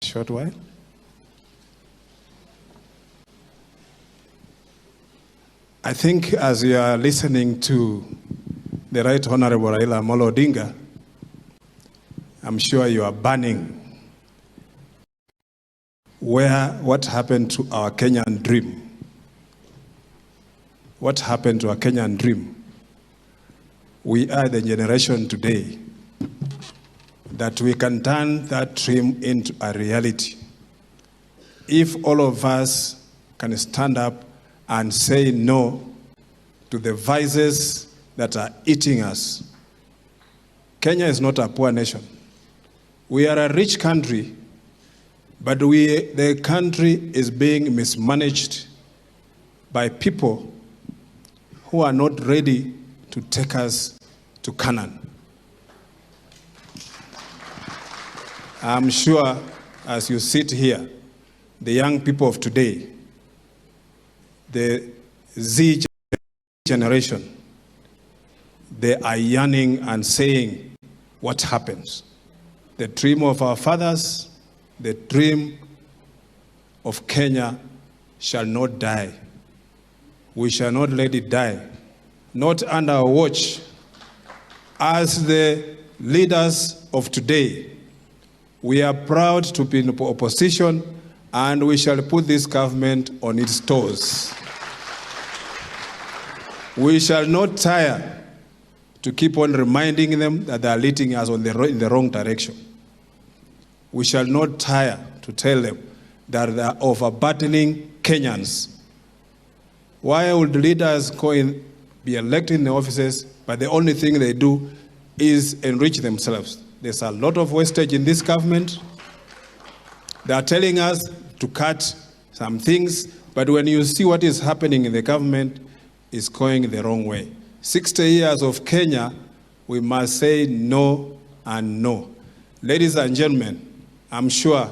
short while. I think as you are listening to the Right Honorable Raila Amolo Odinga, I'm sure you are burning what happened to our Kenyan dream. What happened to our Kenyan dream? We are the generation today that we can turn that dream into a reality. If all of us can stand up and say no to the vices that are eating us. Kenya is not a poor nation. We are a rich country, but the country is being mismanaged by people who are not ready to take us to Canaan. I'm sure as you sit here, the young people of today, the Z generation, they are yearning and saying what happens. The dream of our fathers, the dream of Kenya shall not die. We shall not let it die. Not under our watch. As the leaders of today, we are proud to be in opposition, and we shall put this government on its toes. We shall not tire to keep on reminding them that they are leading us in the wrong direction. We shall not tire to tell them that they are overburdening Kenyans. Why would leaders be elected in the offices, but the only thing they do is enrich themselves? There's a lot of wastage in this government. They are telling us to cut some things, but when you see what is happening in the government, it's going the wrong way. 60 years of Kenya, we must say no and no. Ladies and gentlemen, I'm sure